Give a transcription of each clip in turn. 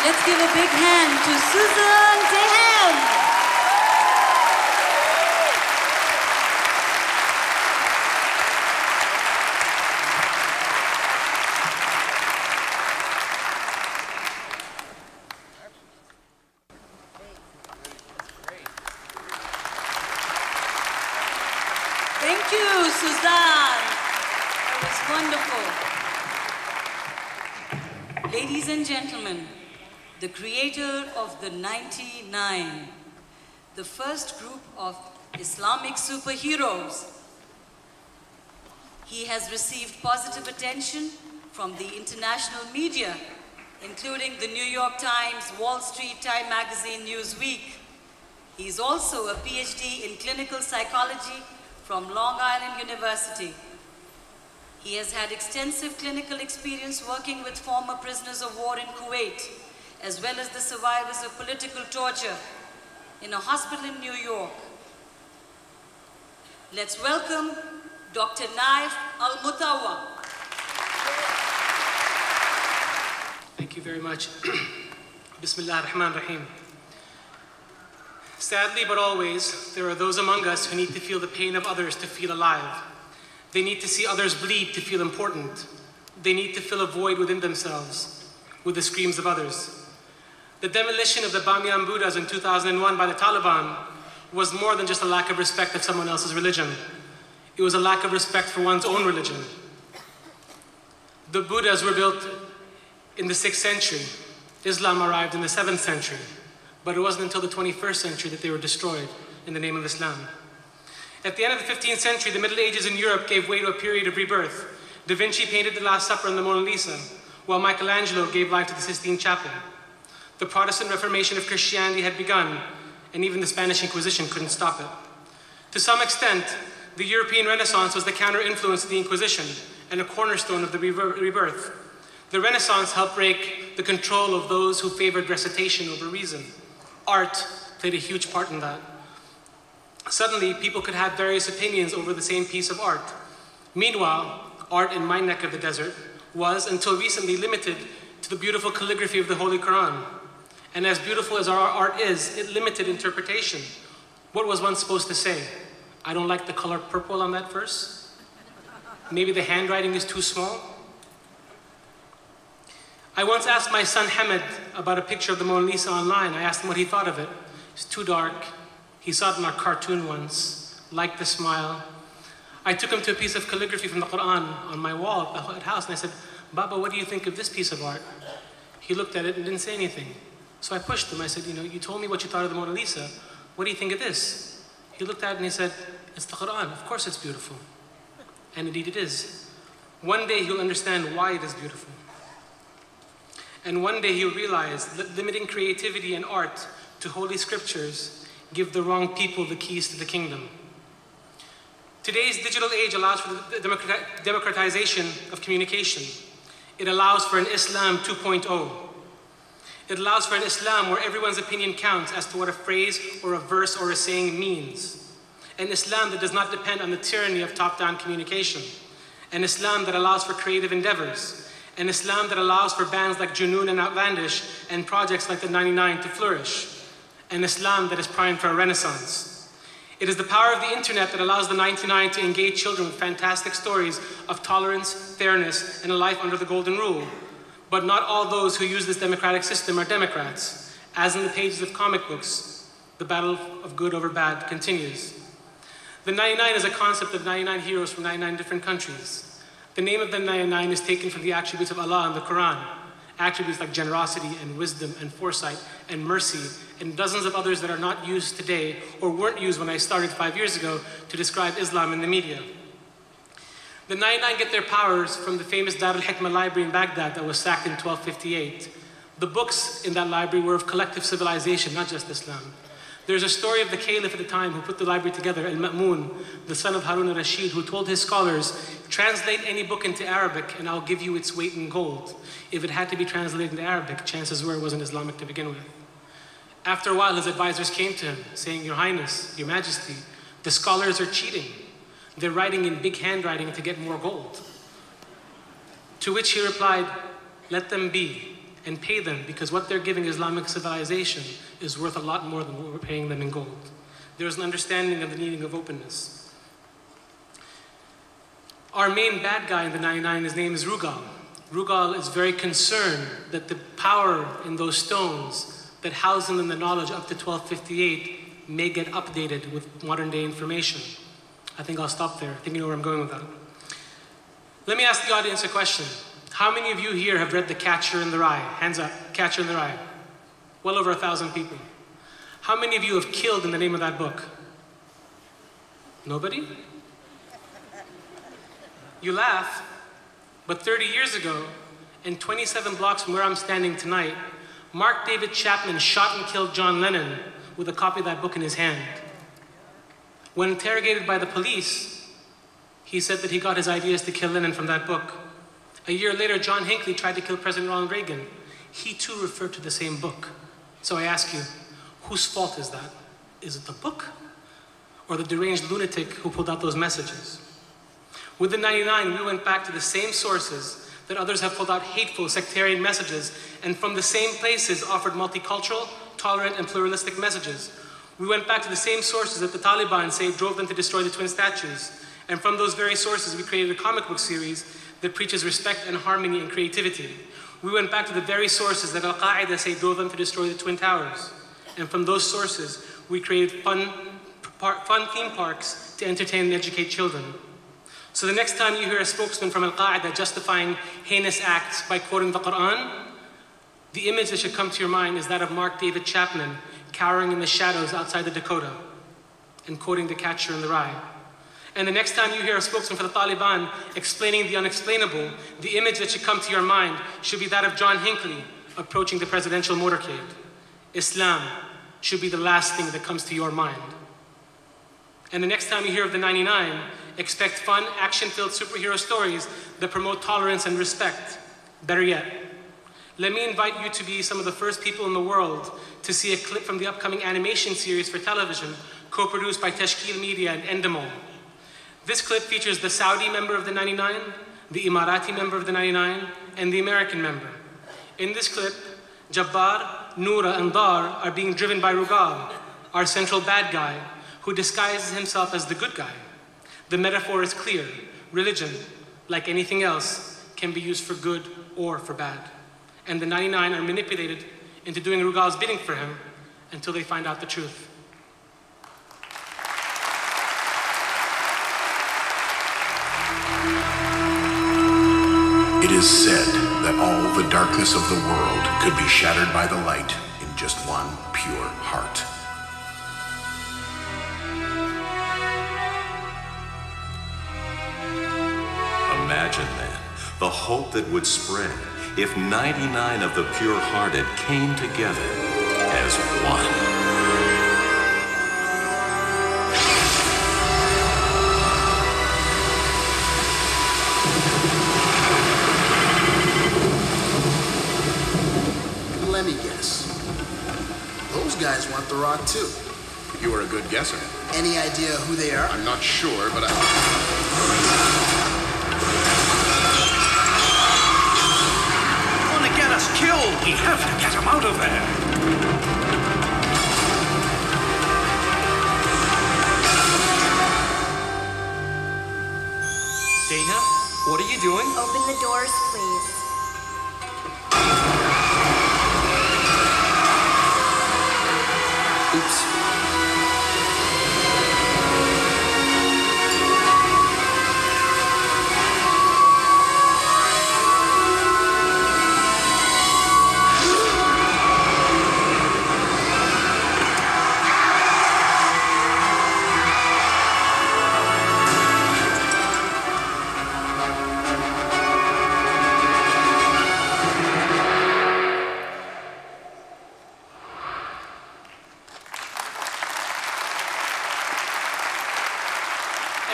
Let's give a big hand to Susan Teham. Thank you, Suzanne. That was wonderful. Ladies and gentlemen, the creator of the 99, the first group of Islamic superheroes. He has received positive attention from the international media, including the New York Times, Wall Street, Time Magazine, Newsweek. He is also a PhD in clinical psychology from Long Island University. He has had extensive clinical experience working with former prisoners of war in Kuwait, as well as the survivors of political torture in a hospital in New York. Let's welcome Dr. Naif Al-Mutawa. Thank you very much. Bismillah ar-Rahman ar-Rahim. Sadly, but always, there are those among us who need to feel the pain of others to feel alive. They need to see others bleed to feel important. They need to fill a void within themselves with the screams of others. The demolition of the Bamiyan Buddhas in 2001 by the Taliban was more than just a lack of respect of someone else's religion. It was a lack of respect for one's own religion. The Buddhas were built in the 6th century. Islam arrived in the 7th century. But it wasn't until the 21st century that they were destroyed in the name of Islam. At the end of the 15th century, the Middle Ages in Europe gave way to a period of rebirth. Da Vinci painted the Last Supper and the Mona Lisa, while Michelangelo gave life to the Sistine Chapel. The Protestant Reformation of Christianity had begun, and even the Spanish Inquisition couldn't stop it. To some extent, the European Renaissance was the counter-influence of the Inquisition and a cornerstone of the rebirth. The Renaissance helped break the control of those who favored recitation over reason. Art played a huge part in that. Suddenly, people could have various opinions over the same piece of art. Meanwhile, art in my neck of the desert was, until recently, limited to the beautiful calligraphy of the Holy Quran. And as beautiful as our art is, it limited interpretation. What was one supposed to say? I don't like the color purple on that verse. Maybe the handwriting is too small. I once asked my son Hamid about a picture of the Mona Lisa online. I asked him what he thought of it. It's too dark. He saw it in our cartoon once, liked the smile. I took him to a piece of calligraphy from the Quran on my wall at the house, and I said, Baba, what do you think of this piece of art? He looked at it and didn't say anything. So I pushed him. I said, you told me what you thought of the Mona Lisa. What do you think of this? He looked at it and he said, it's the Quran. Of course it's beautiful. And indeed it is. One day he'll understand why it is beautiful. And one day he'll realize that limiting creativity and art to holy scriptures give the wrong people the keys to the kingdom. Today's digital age allows for the democratization of communication. It allows for an Islam 2.0. It allows for an Islam where everyone's opinion counts as to what a phrase or a verse or a saying means. An Islam that does not depend on the tyranny of top-down communication. An Islam that allows for creative endeavors. An Islam that allows for bands like Junoon and Outlandish and projects like the 99 to flourish. An Islam that is primed for a renaissance. It is the power of the internet that allows the 99 to engage children with fantastic stories of tolerance, fairness, and a life under the golden rule. But not all those who use this democratic system are Democrats. As in the pages of comic books, the battle of good over bad continues. The 99 is a concept of 99 heroes from 99 different countries. The name of the 99 is taken from the attributes of Allah in the Quran. Attributes like generosity and wisdom and foresight and mercy and dozens of others that are not used today or weren't used when I started 5 years ago to describe Islam in the media. The 99 get their powers from the famous Dar al-Hikmah library in Baghdad that was sacked in 1258. The books in that library were of collective civilization, not just Islam. There's a story of the caliph at the time who put the library together, Al-Ma'mun, the son of Harun al-Rashid, who told his scholars, translate any book into Arabic and I'll give you its weight in gold. If it had to be translated into Arabic, chances were it wasn't Islamic to begin with. After a while, his advisors came to him, saying, Your Highness, Your Majesty, the scholars are cheating. They're writing in big handwriting to get more gold. To which he replied, let them be, and pay them, because what they're giving Islamic civilization is worth a lot more than what we're paying them in gold. There's an understanding of the needing of openness. Our main bad guy in the 99, his name is Rugal. Rugal is very concerned that the power in those stones that house them in the knowledge up to 1258 may get updated with modern day information. I think I'll stop there. I think you know where I'm going with that. Let me ask the audience a question. How many of you here have read The Catcher in the Rye? Hands up, Catcher in the Rye. Well over 1,000 people. How many of you have killed in the name of that book? Nobody? You laugh, but 30 years ago, and 27 blocks from where I'm standing tonight, Mark David Chapman shot and killed John Lennon with a copy of that book in his hand. When interrogated by the police, he said that he got his ideas to kill Lennon from that book. A year later, John Hinckley tried to kill President Ronald Reagan. He too referred to the same book. So I ask you, whose fault is that? Is it the book or the deranged lunatic who pulled out those messages? With the 99, we went back to the same sources that others have pulled out hateful, sectarian messages, and from the same places offered multicultural, tolerant, and pluralistic messages. We went back to the same sources that the Taliban say drove them to destroy the twin statues. And from those very sources, we created a comic book series that preaches respect and harmony and creativity. We went back to the very sources that Al-Qaeda say drove them to destroy the Twin Towers. And from those sources, we created fun theme parks to entertain and educate children. So the next time you hear a spokesman from Al-Qaeda justifying heinous acts by quoting the Quran, the image that should come to your mind is that of Mark David Chapman cowering in the shadows outside the Dakota and quoting The Catcher in the Rye. And the next time you hear a spokesman for the Taliban explaining the unexplainable, the image that should come to your mind should be that of John Hinckley approaching the presidential motorcade. Islam should be the last thing that comes to your mind. And the next time you hear of the 99, expect fun, action-filled superhero stories that promote tolerance and respect. Better yet, let me invite you to be some of the first people in the world to see a clip from the upcoming animation series for television, co-produced by Tashkil Media and Endemol. This clip features the Saudi member of the 99, the Emirati member of the 99, and the American member. In this clip, Jabbar, Noura, and Dar are being driven by Rugal, our central bad guy, who disguises himself as the good guy. The metaphor is clear. Religion, like anything else, can be used for good or for bad. And the 99 are manipulated into doing Rugal's bidding for him until they find out the truth. It is said that all the darkness of the world could be shattered by the light in just one pure heart. Imagine then the hope that would spread if 99 of the pure-hearted came together as one. Let me guess. Those guys want the rock too. You are a good guesser. Any idea who they are? I'm not sure, but Want to get us killed? We have to get them out of there. Dana, what are you doing? Open the doors, please. Oops.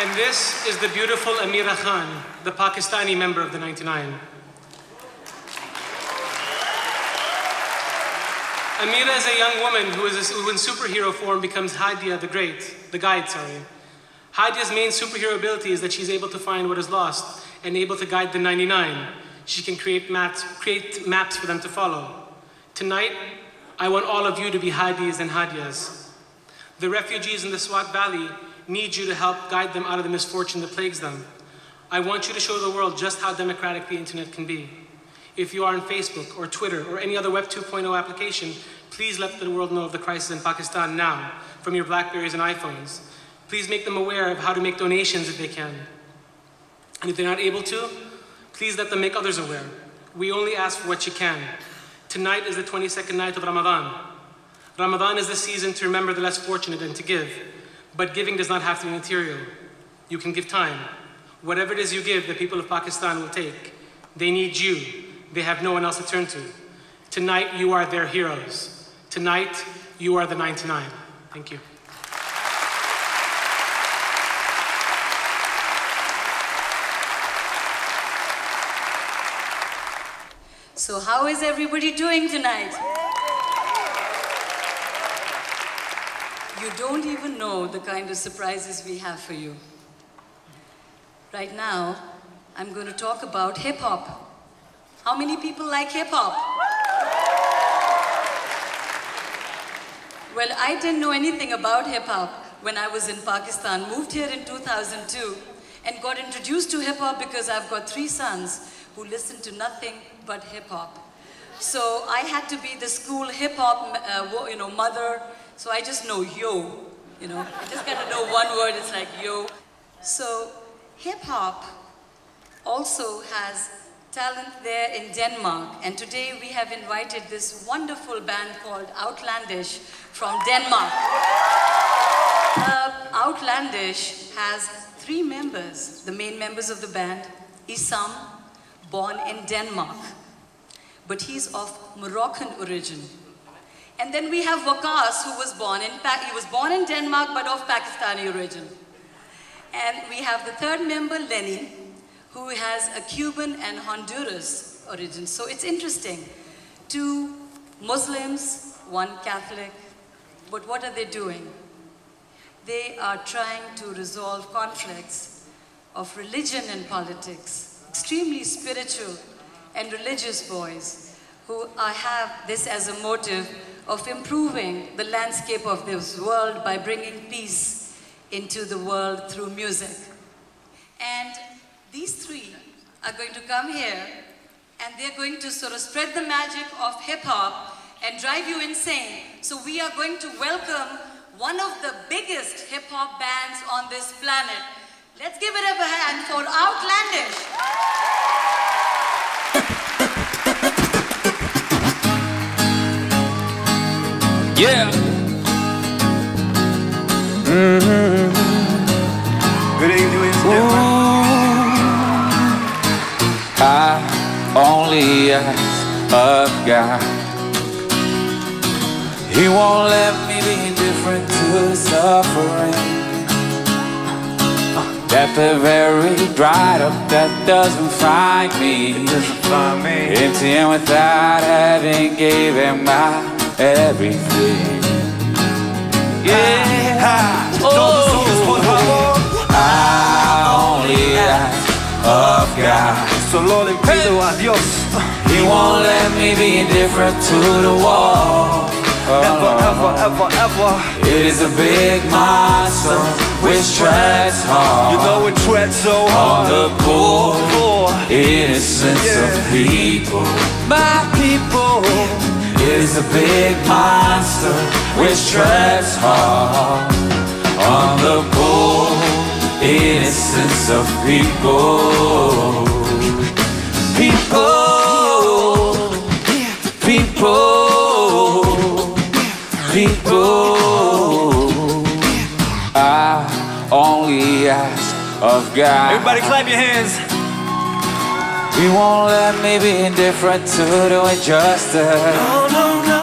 And this is the beautiful Amira Khan, the Pakistani member of the 99. Amira is a young woman who in superhero form becomes Hadia the guide. Hadia's main superhero ability is that she's able to find what is lost and able to guide the 99. She can create maps for them to follow. Tonight, I want all of you to be Hadis and Hadias. The refugees in the Swat Valley need you to help guide them out of the misfortune that plagues them. I want you to show the world just how democratic the internet can be. If you are on Facebook or Twitter or any other Web 2.0 application, please let the world know of the crisis in Pakistan now from your Blackberries and iPhones. Please make them aware of how to make donations if they can. And if they're not able to, please let them make others aware. We only ask for what you can. Tonight is the 22nd night of Ramadan. Ramadan is the season to remember the less fortunate and to give. But giving does not have to be material. You can give time. Whatever it is you give, the people of Pakistan will take. They need you. They have no one else to turn to. Tonight, you are their heroes. Tonight, you are the 99. Thank you. So how is everybody doing tonight? You don't even know the kind of surprises we have for you. Right now, I'm going to talk about hip-hop. How many people like hip-hop? Well, I didn't know anything about hip-hop when I was in Pakistan, moved here in 2002, and got introduced to hip-hop because I've got 3 sons who listen to nothing but hip-hop. So I had to be the school hip-hop, mother. So I just know yo, I just got to know one word, it's like yo. So hip-hop also has talent there in Denmark. And today we have invited this wonderful band called Outlandish from Denmark. Outlandish has 3 members, the main members of the band. Isam, born in Denmark, but he's of Moroccan origin. And then we have Waqas, who was born in Denmark, but of Pakistani origin. And we have the 3rd member, Lenny, who has a Cuban and Honduras origin. So it's interesting. 2 Muslims, 1 Catholic. But what are they doing? They are trying to resolve conflicts of religion and politics. Extremely spiritual and religious boys who have this as a motive of improving the landscape of this world by bringing peace into the world through music. And these 3 are going to come here and they're going to sort of spread the magic of hip-hop and drive you insane. So we are going to welcome one of the biggest hip-hop bands on this planet. Let's give it up a hand for Outlandish. Yeah. Good evening, different. I only ask of God. He won't let me be indifferent to suffering. That the very dried up that doesn't find me. Empty and without having gave him my everything. Yeah. I only ask of God. Solo le pido a Dios. He won't let me be indifferent to the wall. Ever. It is a big monster which treads hard. You know it treads so hard. On the poor innocence of people. My people. It is a big monster which treads hard. On the poor innocence of people. I only ask of God. Everybody clap your hands. He won't let me be indifferent to the injustice.